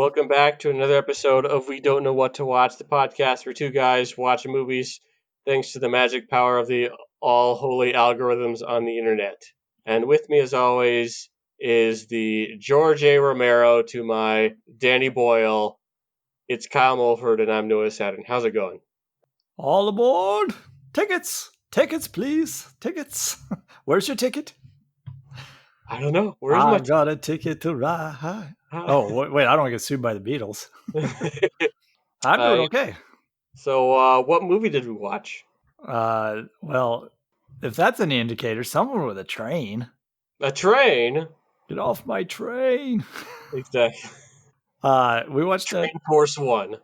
Welcome back to another episode of We Don't Know What to Watch, the podcast where two guys watch movies thanks to the magic power of the all holy algorithms on the internet. And with me, as always, is the George A. Romero to my Danny Boyle. It's Kyle Mulford, and I'm Noah Saturn. How's it going? All aboard! Tickets! Tickets, please! Tickets! Where's your ticket? I don't know. Where's my I got a ticket to ride. Oh, wait, I don't want to get sued by the Beatles. I'm doing okay. So, what movie did we watch? Well, if that's any indicator, someone with a train. A train? Get off my train! Exactly. We watched Train Force One.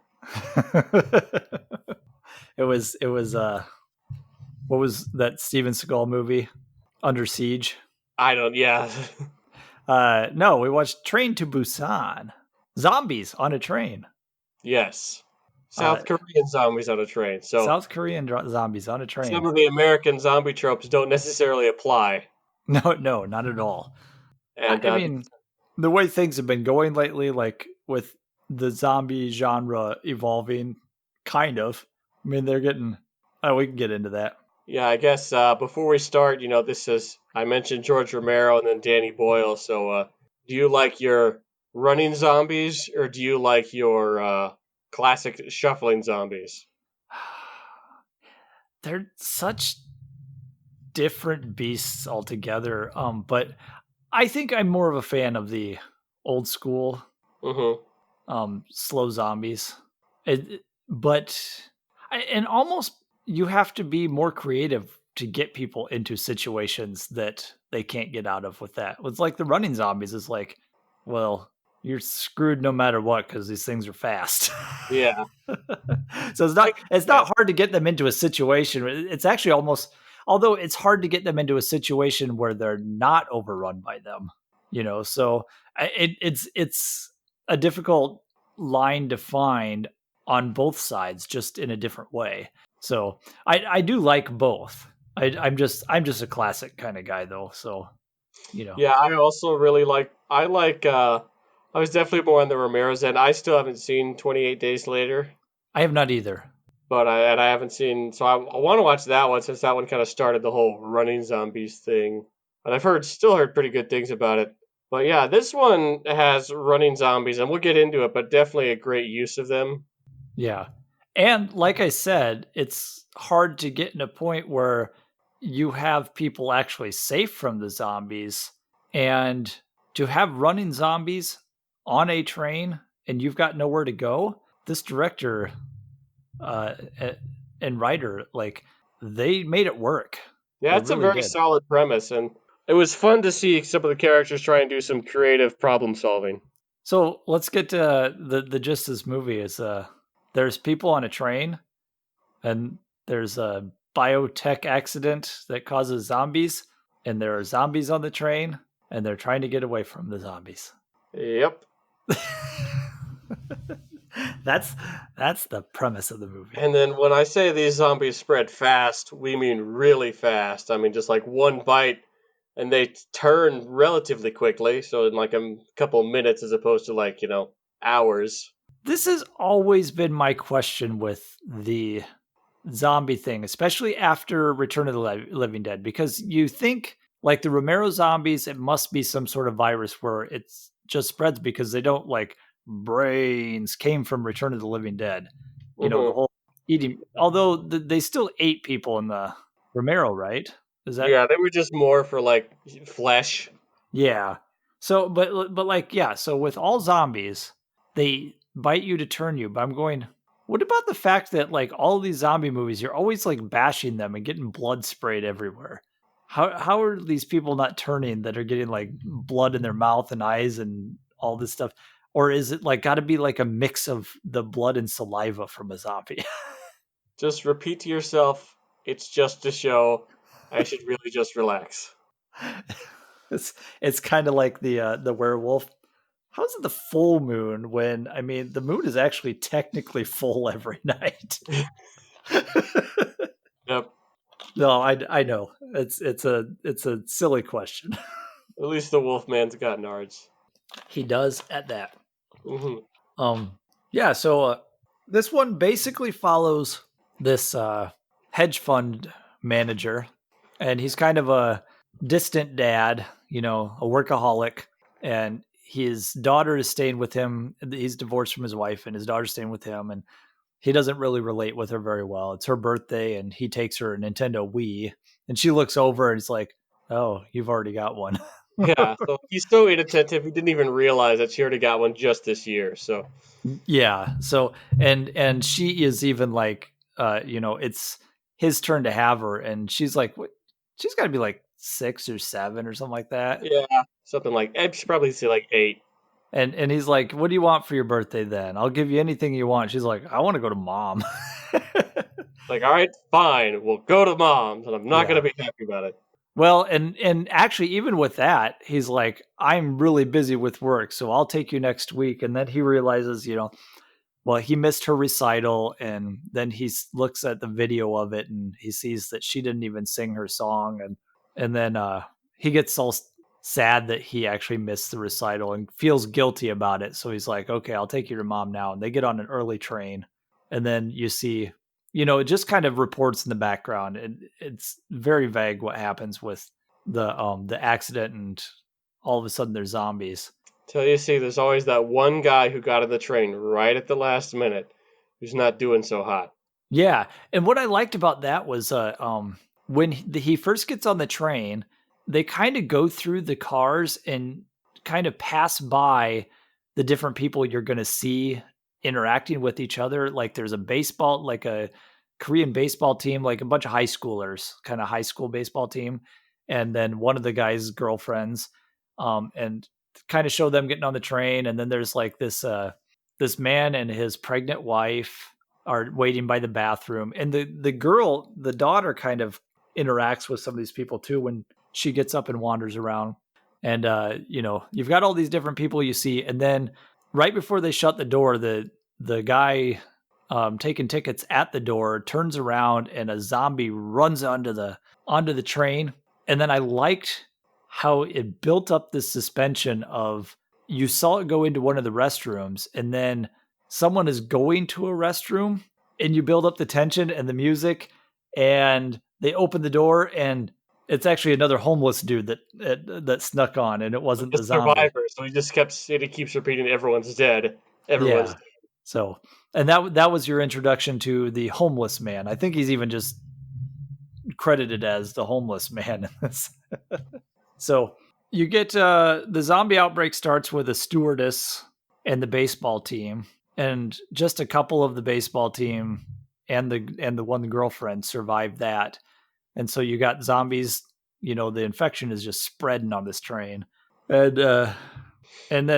It was what was that Steven Seagal movie? Under Siege? Yeah. No, we watched Train to Busan. Zombies on a train. Yes. South Korean zombies on a train. So South Korean zombies on a train. Some of the American zombie tropes don't necessarily apply. No, not at all. And I mean, the way things have been going lately, like with the zombie genre evolving, kind of. I mean, they're getting... we can get into that. Yeah, I guess before we start, I mentioned George Romero and then Danny Boyle. So do you like your running zombies or do you like your classic shuffling zombies? They're such different beasts altogether. But I think I'm more of a fan of the old school slow zombies. And almost you have to be more creative to get people into situations that they can't get out of with that. It's like the running zombies is like, well, you're screwed no matter what because these things are fast. Yeah. So it's not hard to get them into a situation. It's actually almost, although it's hard to get them into a situation where they're not overrun by them, so it's a difficult line to find on both sides, just in a different way. So I do like both. I'm just a classic kind of guy though. So, Yeah, I also really I was definitely more on the Romero's end. I still haven't seen 28 Days Later. I have not either. But I haven't seen, so I want to watch that one since that one kind of started the whole running zombies thing. And I've still heard pretty good things about it. But yeah, this one has running zombies, and we'll get into it, but definitely a great use of them. Yeah. And like I said, it's hard to get in a point where you have people actually safe from the zombies, and to have running zombies on a train and you've got nowhere to go. This director and writer, like, they made it work. Yeah, it's really a very solid premise, and it was fun to see some of the characters try and do some creative problem solving. So let's get to the gist of this movie. Is there's people on a train, and there's a biotech accident that causes zombies, and there are zombies on the train, and they're trying to get away from the zombies. Yep. That's the premise of the movie. And then when I say these zombies spread fast, we mean really fast. I mean, just like one bite, and they turn relatively quickly. So in like a couple of minutes as opposed to hours. This has always been my question with the zombie thing, especially after Return of the Living Dead, because you think like the Romero zombies, it must be some sort of virus where it's just spreads because they don't like brains came from Return of the Living Dead. The whole eating, although they still ate people in the Romero, right? Is that? Yeah, they were just more for like flesh. Yeah. So, but like, yeah. So with all zombies, they bite you to turn you. But I'm going, what about the fact that like all these zombie movies, you're always like bashing them and getting blood sprayed everywhere? How are these people not turning that are getting like blood in their mouth and eyes and all this stuff? Or is it like got to be like a mix of the blood and saliva from a zombie? Just repeat to yourself, it's just a show. I should really just relax. It's kind of like the werewolf. How's it the full moon when, I mean, the moon is actually technically full every night? Yep. No, I know. It's a silly question. At least the Wolfman's got nards. He does at that. Mm-hmm. Yeah, so this one basically follows this hedge fund manager, and he's kind of a distant dad, you know, a workaholic, and his daughter is staying with him. He's divorced from his wife, and his daughter's staying with him, and he doesn't really relate with her very well. It's her birthday, and he takes her a Nintendo Wii, and she looks over and is like, "Oh, you've already got one." Yeah, so he's so inattentive, he didn't even realize that she already got one just this year. So Yeah. So and she is even like you know, it's his turn to have her and she's like what she's got to be like 6 or 7 or something like that. yeah, something like I should probably say like 8. And he's like, "What do you want for your birthday then? I'll give you anything you want." She's like, "I want to go to mom." Like, all right, fine, we'll go to mom's, and I'm not Yeah. gonna be happy about it. Well, and actually even with that, he's like, "I'm really busy with work, so I'll take you next week." And then he realizes, you know, well, he missed her recital, and then looks at the video of it, and he sees that she didn't even sing her song, and then he gets all sad that he actually missed the recital and feels guilty about it. So he's like, "Okay, I'll take you to mom now." And they get on an early train, and then you see, you know, it just kind of reports in the background, and it's very vague what happens with the accident, and all of a sudden there's zombies. Till you see, there's always that one guy who got on the train right at the last minute, who's not doing so hot. Yeah, and what I liked about that was, when he first gets on the train, they kinda go through the cars and kind of pass by the different people you're gonna see interacting with each other, like, there's a Korean baseball team, like, a bunch of high schoolers, kinda high school baseball team, and then one of the guy's girlfriends, and kinda show them getting on the train, and then there's, like, this man and his pregnant wife are waiting by the bathroom, and the daughter kind of interacts with some of these people too when she gets up and wanders around. And you know, you've got all these different people you see, and then right before they shut the door, the guy taking tickets at the door turns around and a zombie runs onto the train. And then I liked how it built up this suspension of, you saw it go into one of the restrooms, and then someone is going to a restroom, and you build up the tension and the music, and they open the door, and it's actually another homeless dude that snuck on, and it Like wasn't a the zombie. survivor, so he keeps repeating, "Everyone's dead. Everyone's Yeah. dead." So, and that was your introduction to the homeless man. I think he's even just credited as the homeless man in this. So you get the zombie outbreak starts with a stewardess and the baseball team, and just a couple of the baseball team and the one girlfriend survived that. And so you got zombies. You know, the infection is just spreading on this train, and and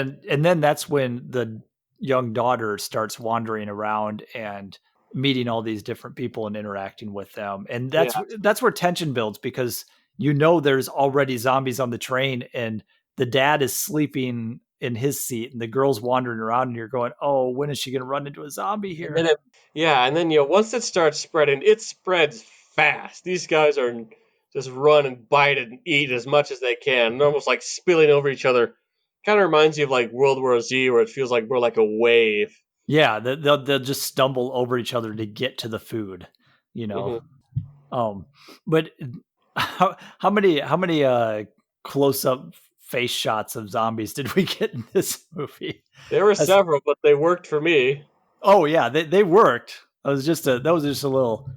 then that's when the young daughter starts wandering around and meeting all these different people and interacting with them, and Yeah, that's where tension builds, because you know there's already zombies on the train, and the dad is sleeping in his seat and the girl's wandering around, and you're going, "Oh, when is she going to run into a zombie and here?" then and then once it starts spreading, it spreads fast. These guys are just run and bite and eat as much as they can, and almost like spilling over each other. Kind of reminds you of like World War Z, where it feels like we're like a wave. Yeah, they'll just stumble over each other to get to the food, you know. Hmm. Um, but how many close up face shots of zombies did we get in this movie? There were As, several, but they worked for me. oh yeah, they worked. That was just a little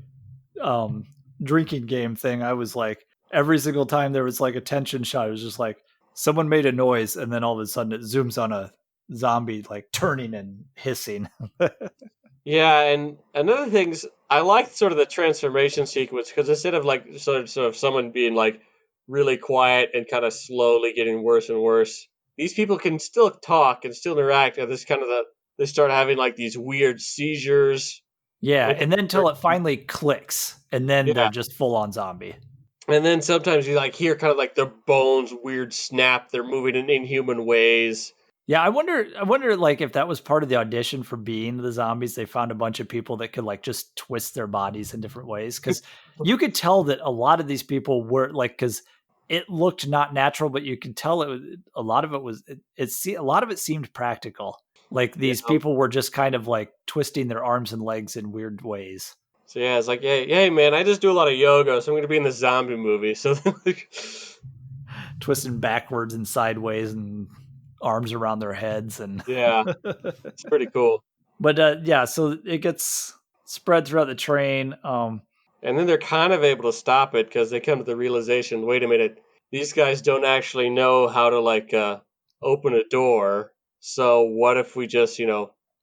um drinking game thing. I was like, every single time there was like a tension shot, it was just like someone made a noise, and then all of a sudden it zooms on a zombie like turning and hissing. Yeah, and another thing's I liked sort of the transformation sequence because instead of like sort of someone being like really quiet and kind of slowly getting worse and worse, these people can still talk and still interact. And this kind of they start having like these weird seizures, Yeah, and and then until it finally clicks, and then they're yeah, just full on zombie. and then sometimes you like hear kind of like their bones weird snap. They're moving in inhuman ways. Yeah, I wonder like if that was part of the audition for being the zombies. They found a bunch of people that could like just twist their bodies in different ways, because you could tell that a lot of these people were like, because it looked not natural, but you could tell a lot of it was a lot of it seemed practical. Like Yeah. these people were just kind of like twisting their arms and legs in weird ways. So yeah, it's like, hey man, I just do a lot of yoga, so I'm gonna be in the zombie movie. So like, Twisting backwards and sideways and arms around their heads and yeah, it's pretty cool. but yeah, so it gets spread throughout the train. And then they're kind of able to stop it because they come to the realization, wait a minute, these guys don't actually know how to like open a door. So what if we just,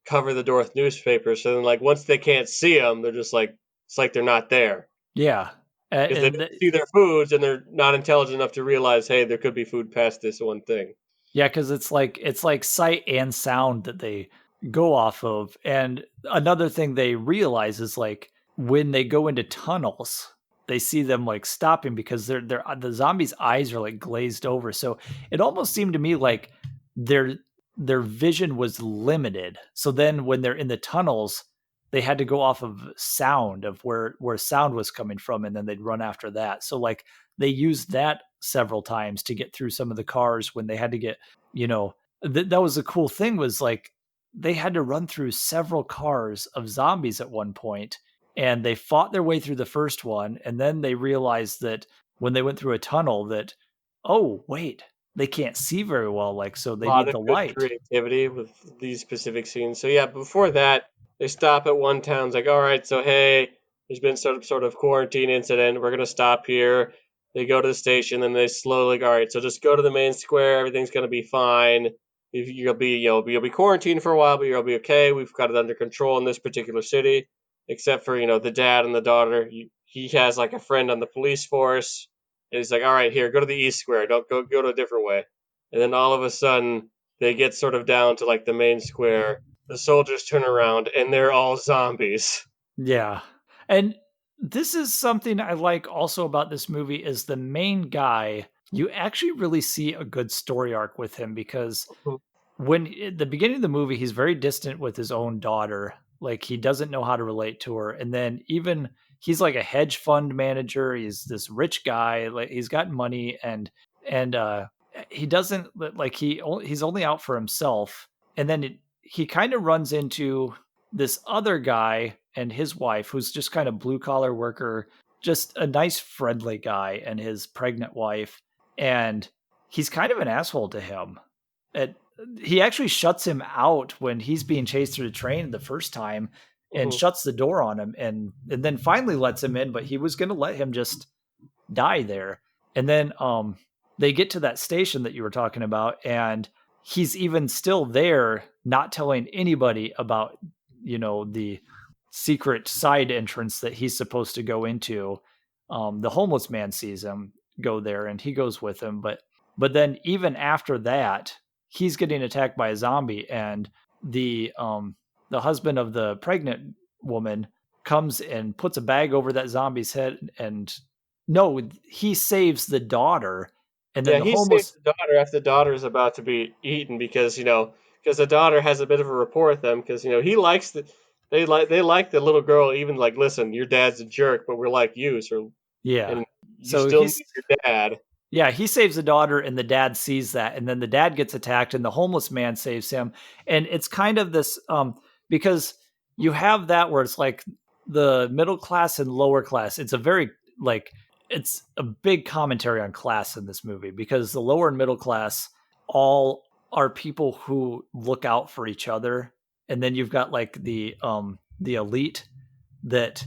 cover the door with newspapers? So then, like, once they can't see them, they're just like, it's like they're not there Yeah. because they And don't see their foods and they're not intelligent enough to realize, hey, there could be food past this one thing. yeah, because it's like sight and sound that they go off of. And another thing they realize is like when they go into tunnels, they see them like stopping because they're the zombies' eyes are like glazed over. So it almost seemed to me like their their vision was limited. So then when they're in the tunnels, they had to go off of sound of where sound was coming from, and then they'd run after that. So like they used that several times to get through some of the cars when they had to get, you know, that was a cool thing was like they had to run through several cars of zombies at one point, and they fought their way through the first one, and then they realized that when they went through a tunnel that, oh wait, they can't see very well, like, so A they lot need of the good light. creativity with these specific scenes. So yeah, before that, they stop at one town. It's like, all right, so hey, there's been sort of quarantine incident. We're gonna stop here. They go to the station, then they slowly, all right, so just go to the main square. Everything's gonna be fine. You'll be quarantined for a while, but you'll be okay. We've got it under control in this particular city, except for the dad and the daughter. He has like a friend on the police force. And he's like, all right, here, go to the east square. Don't go to a different way. And then all of a sudden, they get sort of down to like the main square. The soldiers turn around and they're all zombies. Yeah. And this is something I like also about this movie is the main guy, you actually really see a good story arc with him because when at the beginning of the movie he's very distant with his own daughter, like he doesn't know how to relate to her, and then even he's like a hedge fund manager, he's this rich guy, like he's got money, and he doesn't like he's only out for himself, and then he kind of runs into this other guy and his wife who's just kind of blue collar worker, just a nice friendly guy, and his pregnant wife, and he's kind of an asshole to him. It, he actually shuts him out when he's being chased through the train the first time, and Mhm. shuts the door on him, and then finally lets him in, but he was going to let him just die there. And then they get to that station that you were talking about, and he's even still there not telling anybody about the secret side entrance that he's supposed to go into. The homeless man sees him go there and he goes with him, but then even after that he's getting attacked by a zombie, and the husband of the pregnant woman comes and puts a bag over that zombie's head, and no, he saves the daughter, and then Yeah, the he saves homeless. the daughter after the daughter is about to be eaten because the daughter has a bit of a rapport with them because he likes they like the little girl, even like, listen, your dad's a jerk, but we're like you, so Yeah, and you so still he's need your dad. yeah, he saves the daughter, and the dad sees that, and then the dad gets attacked, and the homeless man saves him. And it's kind of this because you have that where it's like the middle class and lower class. It's a very like it's a big commentary on class in this movie because the lower and middle class all are people who look out for each other, and then you've got like the elite that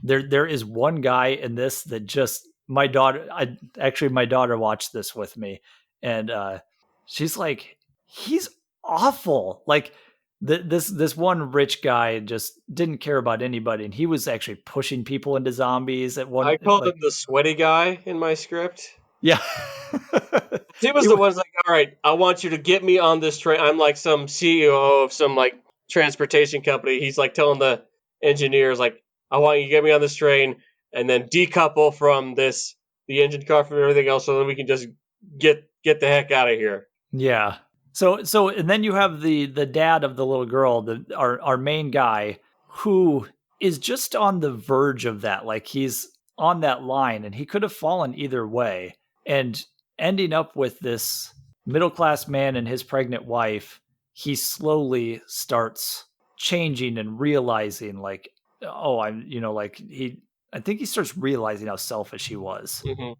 there is one guy in this that just my daughter watched this with me, and she's like, he's awful, like this one rich guy just didn't care about anybody, and he was actually pushing people into zombies at one I called like him the sweaty guy in my script. yeah. He was he the wa- one's like, all right, I want you to get me on this train. I'm like some CEO of some like transportation company. He's like telling the engineers like, I want you to get me on this train and then decouple from the engine car from everything else, so that we can just get the heck out of here. yeah, so and then you have the dad of the little girl, our main guy, who is just on the verge of that, like he's on that line, and he could have fallen either way, and ending up with this middle class man and his pregnant wife, he slowly starts changing and realizing like, oh, I'm, like I think he starts realizing how selfish he was. Hmm.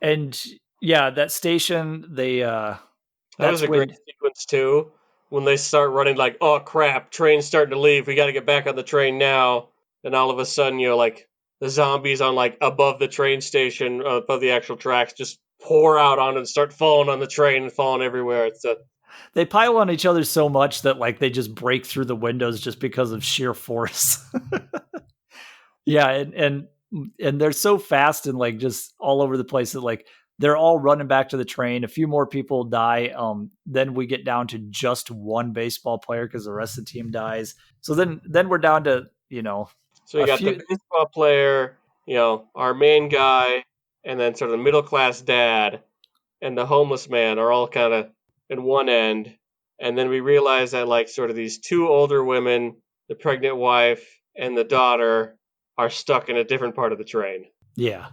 And yeah, that station, That was that's a great when sequence too. When they start running, like, oh crap, train's starting to leave. We got to get back on the train now. And all of a sudden, like the zombies on like above the train station, above the actual tracks, just pour out on it and start falling on the train and falling everywhere. It's they pile on each other so much that like they just break through the windows just because of sheer force. Yeah, and they're so fast and like just all over the place that like they're all running back to the train. A few more people die. Then we get down to just one baseball player because the rest of the team dies. So then we're down to so you a got the few. baseball player, our main guy, and then sort of the middle class dad and the homeless man are all kind of in one end, and then we realize that like sort of these two older women, the pregnant wife and the daughter, are stuck in a different part of the train. Yeah,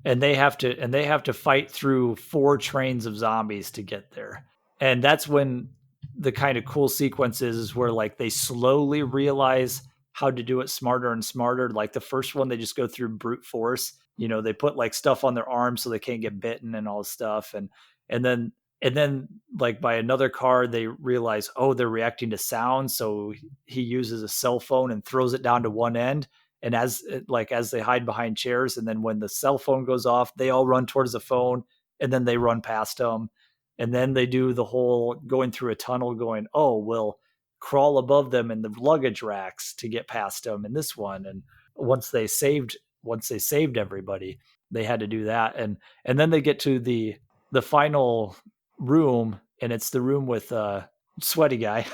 and they have to fight through 4 trains of zombies to get there. And that's when the kind of cool sequence is where like they slowly realize how to do it smarter and smarter. Like the first one, they just go through brute force. They put like stuff on their arms so they can't get bitten and all this stuff. And then like by another car, they realize, oh, they're reacting to sound. So he uses a cell phone and throws it down to one end, and as they hide behind chairs, and then when the cell phone goes off, they all run towards the phone, and then they run past him, and then they do the whole going through a tunnel, going, oh, we'll crawl above them in the luggage racks to get past them in this one. And once they saved everybody, they had to do that. And then they get to the final room, and it's the room with sweaty guy.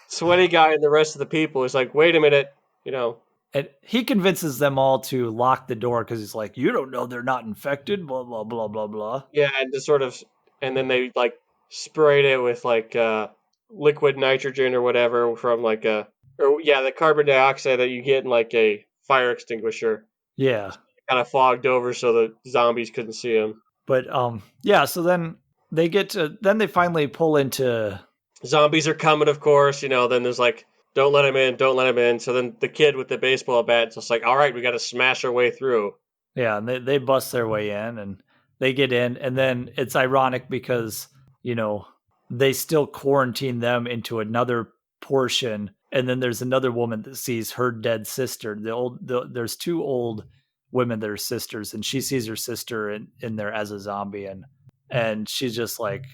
Sweaty guy and the rest of the people is like, wait a minute, you know, And he convinces them all to lock the door because he's like, you don't know they're not infected, blah, blah, blah, blah, blah. yeah, and just sort of, and then they like sprayed it with like liquid nitrogen or whatever from like or yeah, the carbon dioxide that you get in like a fire extinguisher, Yeah. kind of fogged over so the zombies couldn't see him. But yeah, so then they finally pull into. Zombies are coming, of course. Then there's like, don't let him in, don't let him in. So then the kid with the baseball bat just like, all right, we got to smash our way through. Yeah, and they bust their way in, and they get in, and then it's ironic because, you know, they still quarantine them into another portion, and then there's another woman that sees her dead sister. There's 2 old women that are sisters, and she sees her sister in there as a zombie, and she's just like,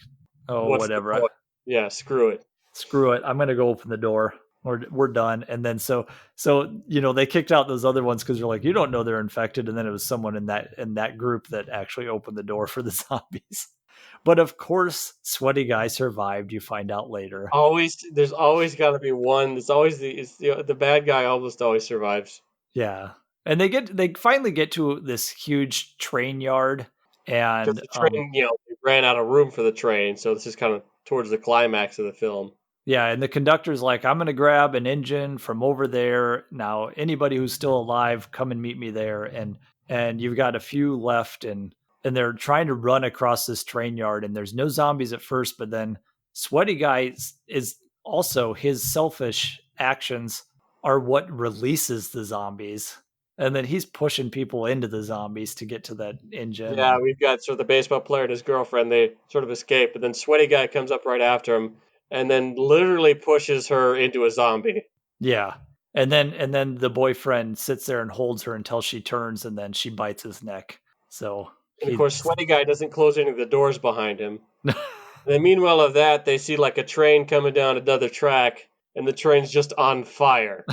oh, What's the whatever. point? Yeah, screw it. Screw it, I'm gonna go open the door. We're done. And then so they kicked out those other ones because they're like, you don't know they're infected. And then it was someone in that group that actually opened the door for the zombies. But of course, sweaty guy survived. You find out later. There's always got to be one. There's always the bad guy almost always survives. Yeah, and they finally get to this huge train yard, Because and the train, they ran out of room for the train, so this is kind of towards the climax of the film. yeah, and the conductor's like, I'm gonna grab an engine from over there. Now, anybody who's still alive, come and meet me there. And you've got a few left, and they're trying to run across this train yard, and there's no zombies at first, but then Sweaty Guy is also, his selfish actions are what releases the zombies. And then he's pushing people into the zombies to get to that engine. Yeah, And we've got sort of the baseball player and his girlfriend. They sort of escape, but then sweaty guy comes up right after him, and then literally pushes her into a zombie. yeah. And then the boyfriend sits there and holds her until she turns, and then she bites his neck. So And of he course, sweaty guy doesn't close any of the doors behind him. And then meanwhile of that, they see like a train coming down another track, and the train's just on fire.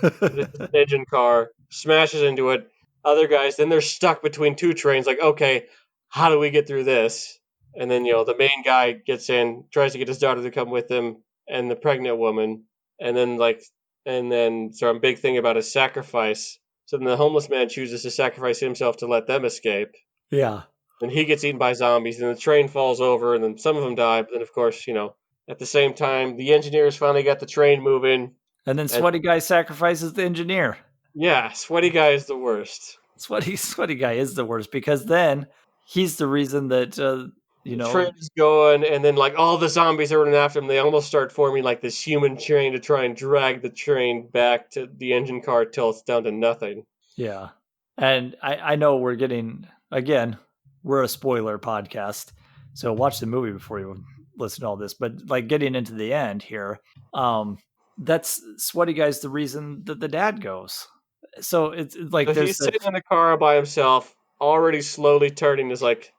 It's just an engine car, smashes into it. Other guys, then they're stuck between 2 trains. Like, okay, how do we get through this? And then the main guy gets in, tries to get his daughter to come with him, and the pregnant woman. And then a big thing about his sacrifice. So then the homeless man chooses to sacrifice himself to let them escape. yeah. Then he gets eaten by zombies, and the train falls over, and then some of them die. But then, of course, at the same time, the engineers finally got the train moving. And then And Sweaty Guy sacrifices the engineer. yeah, sweaty guy is the worst. Sweaty Guy is the worst because then he's the reason that you The know, train is going, and then like all the zombies are running after him. They almost start forming like this human train to try and drag the train back to the engine car till it's down to nothing. yeah. And I know we're getting, again, we're a spoiler podcast, so watch the movie before you listen to all this. But like getting into the end here, that's Sweaty Guy's the reason that the dad goes. So it's like So there's he's the sitting in the car by himself, already slowly turning. Is like,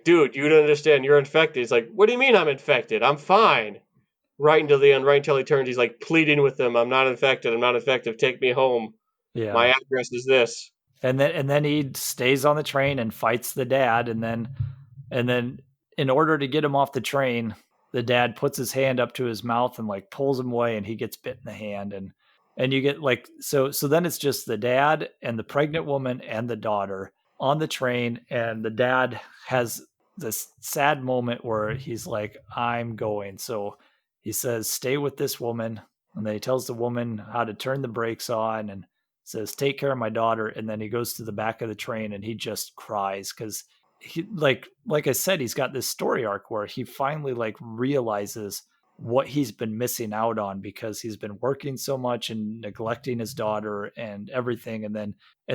dude, you don't understand. You're infected. He's like, what do you mean I'm infected? I'm fine. Right until the end, right until he turns, he's like pleading with them. I'm not infected. I'm not infected. Take me home. My yeah. address is this. And then he stays on the train and fights the dad, and then in order to get him off the train, the dad puts his hand up to his mouth and like pulls him away, and he gets bit in the hand, and you get like so then it's just the dad and the pregnant woman and the daughter on the train, and the dad has this sad moment where he's like, I'm going. So he says, stay with this woman, and then he tells the woman how to turn the brakes on and says, take care of my daughter. And then he goes to the back of the train and he just cries because he like I said, he's got this story arc where he finally like realizes what he's been missing out on because he's been working so much and neglecting his daughter and everything. And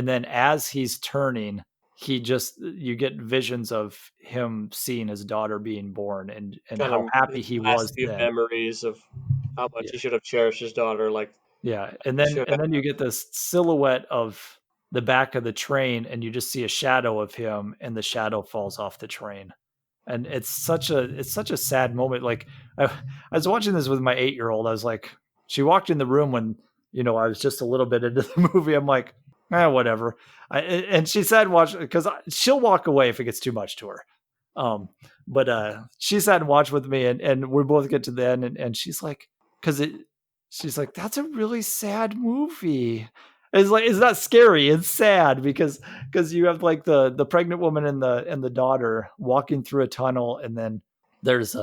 then as he's turning, he just you get visions of him seeing his daughter being born and Kind how of happy his he was last few then. memories of how much Yeah. he should have cherished his daughter. Like Yeah, and he then should and then you get this silhouette of the back of the train, and you just see a shadow of him, and the shadow falls off the train. And it's such a sad moment. Like I was watching this with my 8-year-old. I was like, she walked in the room when I was just a little bit into the movie. I'm like, whatever. And she said, watch because she'll walk away if it gets too much to her. But she sat and watched with me, and we both get to the end, and she's like, because it she's like, that's a really sad movie. It's like it's not scary, it's sad because you have like the pregnant woman and the daughter walking through a tunnel, and then there's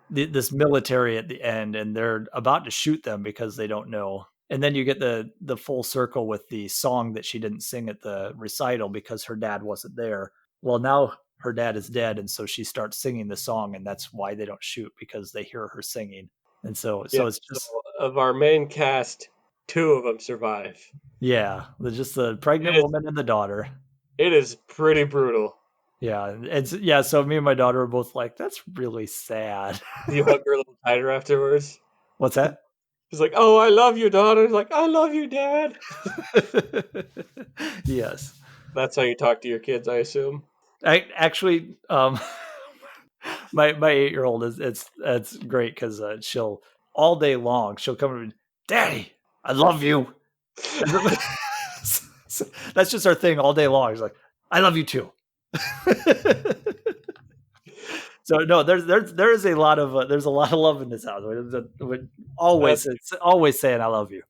this military at the end, and they're about to shoot them because they don't know. And then you get the full circle with the song that she didn't sing at the recital because her dad wasn't there. Well, now her dad is dead, and so she starts singing the song, and that's why they don't shoot, because they hear her singing. And so yeah. so it's So just, of our main cast, two of them survive. yeah, just the pregnant It is woman and the daughter. it is pretty brutal. Yeah, yeah. So me and my daughter are both like, "That's really sad." Do you hug her a little tighter afterwards? What's that? She's like, "Oh, I love you, daughter." He's like, "I love you, dad." Yes. That's how you talk to your kids, I assume. I actually, my 8-year-old it's great because she'll all day long she'll come to me, Daddy, I love you. That's just our thing all day long. He's like, I love you too. So no, there is a lot of there's a lot of love in this house. We're always That's it's always saying I love you.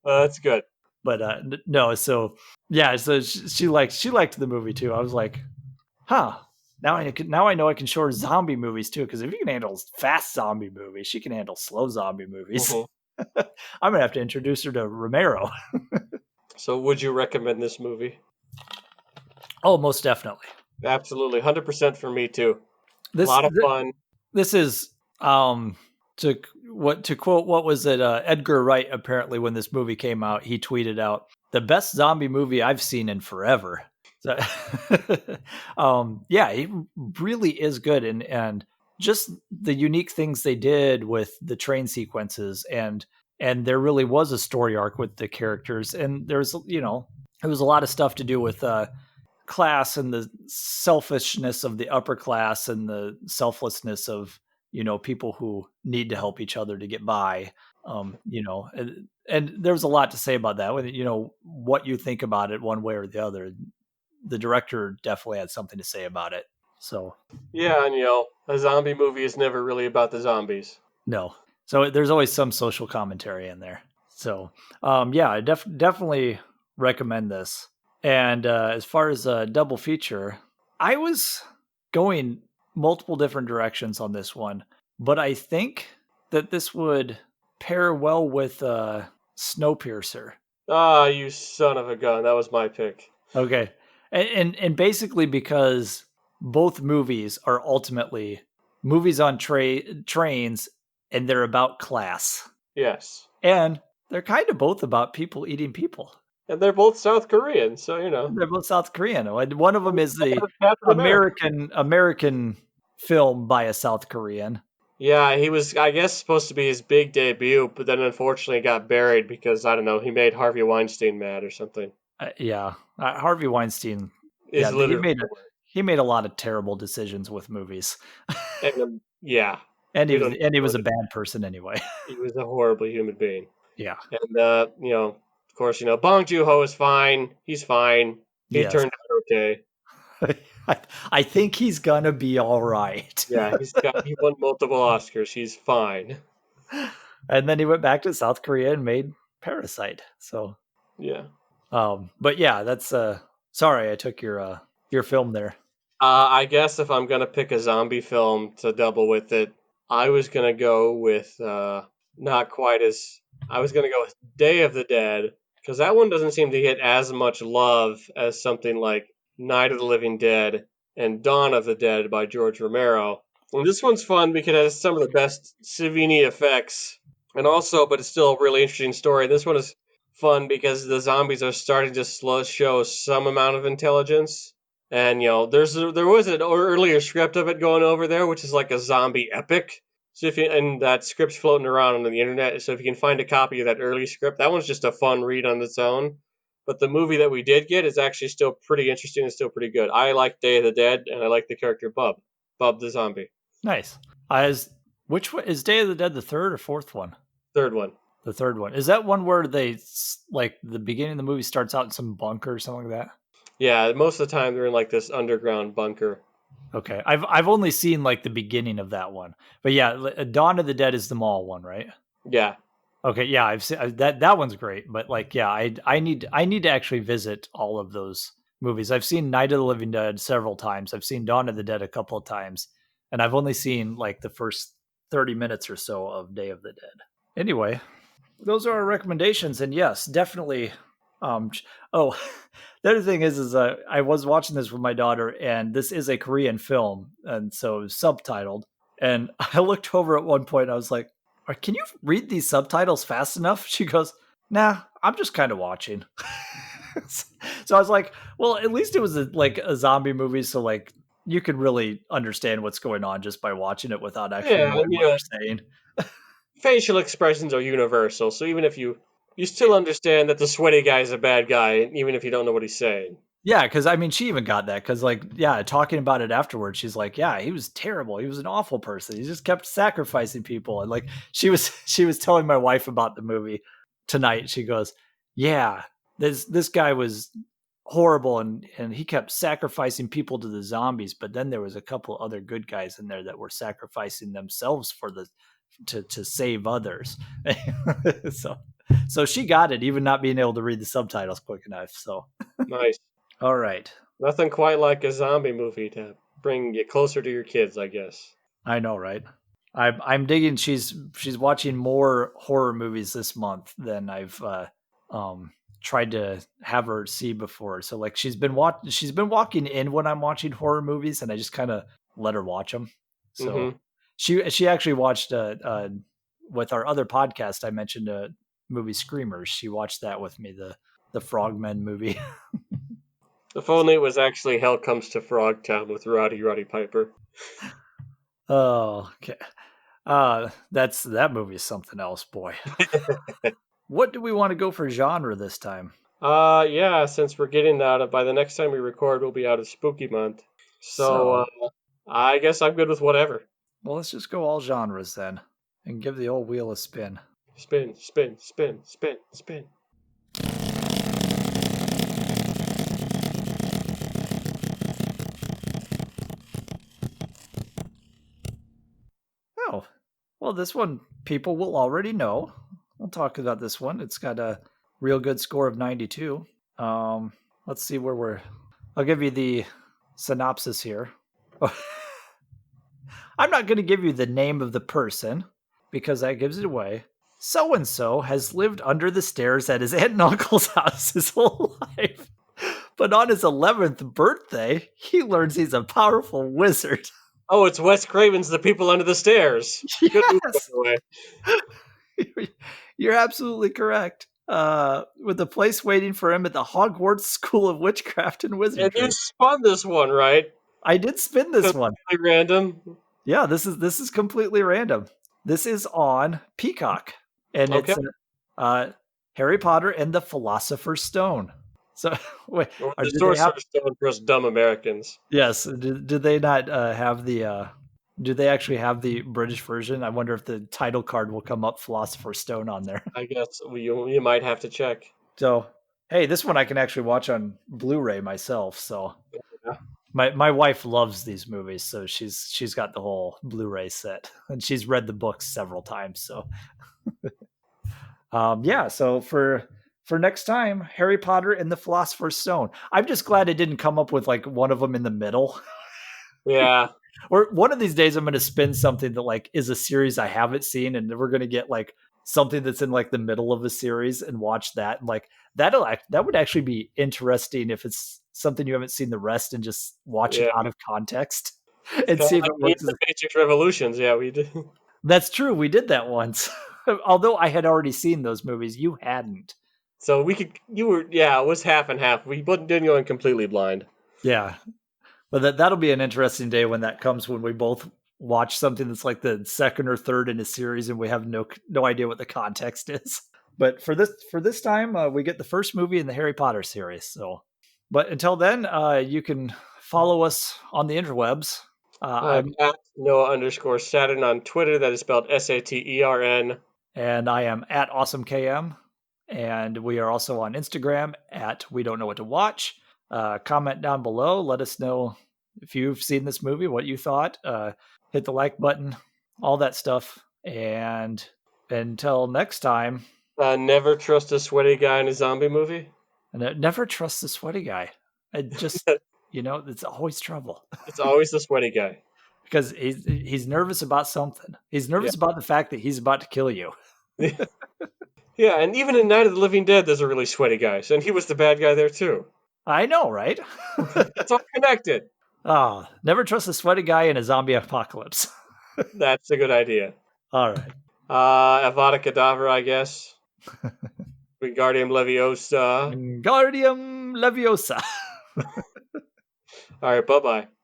that's good. But no, so yeah, so she liked the movie too. I was like, huh. Now I know I can show her zombie movies too, because if you can handle fast zombie movies, she can handle slow zombie movies. hmm I'm gonna have to introduce her to Romero. So, would you recommend this movie? Oh, most definitely. Absolutely, 100% for me too. A This lot of fun. this is to quote, what was it, Edgar Wright, apparently when this movie came out, he tweeted out, the best zombie movie I've seen in forever. So, yeah, it really is good, and just the unique things they did with the train sequences, and there really was a story arc with the characters, and there's it was a lot of stuff to do with class and the selfishness of the upper class and the selflessness of people who need to help each other to get by. And there's a lot to say about that, whether what you think about it one way or the other. The director definitely had something to say about it. So Yeah, and a zombie movie is never really about the zombies. no, so there's always some social commentary in there. So yeah, I definitely recommend this. And as far as a double feature, I was going multiple different directions on this one, but I think that this would pair well with Snowpiercer. Ah, you son of a gun. That was my pick. Okay, and basically because both movies are ultimately movies on trains, and they're about class. Yes. And they're kind of both about people eating people. And they're both South Korean, so, you know. They're both South Korean. One of them is the Captain America. American film by a South Korean. Yeah, he was, I guess, supposed to be his big debut, but then unfortunately got buried because, I don't know, he made Harvey Weinstein mad or something. Harvey Weinstein. Is He literally made the word. he made a lot of terrible decisions with movies, And, yeah, and we don't he know was a it. bad person anyway. He was a horrible human being. Yeah. And, of course, Bong Joon-ho is fine. He's fine. He Yes. turned out okay. I think he's gonna be all right. Yeah, he won multiple Oscars. He's fine. And then he went back to South Korea and made Parasite. So, Yeah. but yeah, that's sorry I took your film there. I guess if I'm gonna pick a zombie film to double with it, I was gonna go with not quite as I was gonna go with Day of the Dead because that one doesn't seem to get as much love as something like Night of the Living Dead and Dawn of the Dead by George Romero. And this one's fun because it has some of the best Savini effects, and also, but it's still a really interesting story. This one is fun because the zombies are starting to show some amount of intelligence. And there was an earlier script of it going over there, which is like a zombie epic. So and that script's floating around on the internet. So if you can find a copy of that early script, that one's just a fun read on its own. But the movie that we did get is actually still pretty interesting and still pretty good. I like Day of the Dead, and I like the character Bub the zombie. Nice. Which one is Day of the Dead? The third or fourth one? Third one. The third one. Is that one where they like the beginning of the movie starts out in some bunker or something like that? Yeah, most of the time they're in like this underground bunker. Okay, I've only seen like the beginning of that one, but yeah, Dawn of the Dead is the mall one, right? Yeah. Okay, yeah, I've seen that one's great, but like, yeah, I need to actually visit all of those movies. I've seen Night of the Living Dead several times. I've seen Dawn of the Dead a couple of times, and I've only seen like the first 30 minutes or so of Day of the Dead. Anyway, those are our recommendations, and yes, definitely. Oh, the other thing is I was watching this with my daughter, and this is a Korean film, and so it was subtitled. And I looked over at one point, and I was like, "Can you read these subtitles fast enough?" She goes, "Nah, I'm just kind of watching." So I was like, "Well, at least it was like a zombie movie, so like you could really understand what's going on just by watching it without actually Yeah, knowing what they're saying." facial expressions are universal, so even if you still understand that the sweaty guy is a bad guy, even if you don't know what he's saying. Yeah, because I mean, she even got that because, like, yeah, talking about it afterwards, she's like, "Yeah, he was terrible. He was an awful person. He just kept sacrificing people." And like, she was telling my wife about the movie tonight. She goes, "Yeah, this guy was horrible, and he kept sacrificing people to the zombies. But then there was a couple other good guys in there that were sacrificing themselves for to save others." So she got it, even not being able to read the subtitles quick enough. So. Nice. All right. Nothing quite like a zombie movie to bring you closer to your kids, I guess. I know, right? I'm digging. She's watching more horror movies this month than I've tried to have her see before. So like she's been walking in when I'm watching horror movies, and I just kind of let her watch them. So Mm-hmm. she actually watched with our other podcast I mentioned movie Screamers. She watched that with me, the Frogmen movie. If only it was actually Hell Comes to Frogtown with Roddy Piper. Oh, okay. That movie is something else, boy. What do we want to go for genre this time? Yeah, since we're getting out of, by the next time we record, we'll be out of Spooky Month. So, So, I guess I'm good with whatever. well, let's just go all genres then and give the old wheel a spin. Spin, spin, spin, spin, spin. Oh, well, this one people will already know. We'll talk about this one. It's got a real good score of 92. Let's see where we're. I'll give you the synopsis here. I'm not going to give you the name of the person because that gives it away. So and so has lived under the stairs at his aunt and uncle's house his whole life. But on his 11th birthday, he learns he's a powerful wizard. Oh, it's Wes Craven's The People Under the Stairs. Good movie, by Yes, the way. you're absolutely correct. With the place waiting for him at the Hogwarts School of Witchcraft and And you Wizardry. spun this one, right? I did spin this one. Completely random. Yeah, this is completely random. This is on Peacock, and Okay. it's Harry Potter and the Philosopher's Stone. So, wait, Or the did they have? Sorcerer's Stone for us dumb Americans. Yes, did they not have the? Do they actually have the British version? I wonder if the title card will come up Philosopher's Stone on there. I guess you might have to check. So, hey, this one I can actually watch on Blu-ray myself. So, Yeah. my wife loves these movies, so she's got the whole Blu-ray set, and she's read the books several times. So, yeah. So for next time, Harry Potter and the Philosopher's Stone. I'm just glad it didn't come up with like one of them in the middle. Yeah. Or one of these days, I'm going to spin something that like is a series I haven't seen, and we're going to get like something that's in like the middle of a series and watch that. And like that would actually be interesting if it's something you haven't seen the rest and just watch it Yeah. out of context It's and kind see of if like it me works. and the Matrix Revolutions. Yeah, we did. That's true. We did that once. Although I had already seen those movies, you hadn't. So we could. You were. Yeah, it was half and half. We didn't go in completely blind. Yeah. But that'll be an interesting day when that comes, when we both watch something that's like the second or third in a series and we have no idea what the context is. But for this time, we get the first movie in the Harry Potter series. So, but until then, you can follow us on the interwebs. I'm at Noah_Saturn on Twitter. That is spelled Satern. And I am at AwesomeKM. And we are also on Instagram at We Don't Know What to Watch. Comment down below. Let us know if you've seen this movie, what you thought. Hit the like button, all that stuff. And until next time, Never trust a sweaty guy in a zombie movie. and never trust the sweaty guy. I just, it's always trouble It's always the sweaty guy. because he's nervous about something. He's nervous Yeah. about the fact that he's about to kill you. Yeah, and even in Night of the Living Dead, there's a really sweaty guy, and he was the bad guy there too. I know, right? It's all connected. Never trust a sweaty guy in a zombie apocalypse. That's a good idea. All right. Avada Kedavra, I guess. Wingardium Leviosa. Wingardium Leviosa. All right, bye-bye.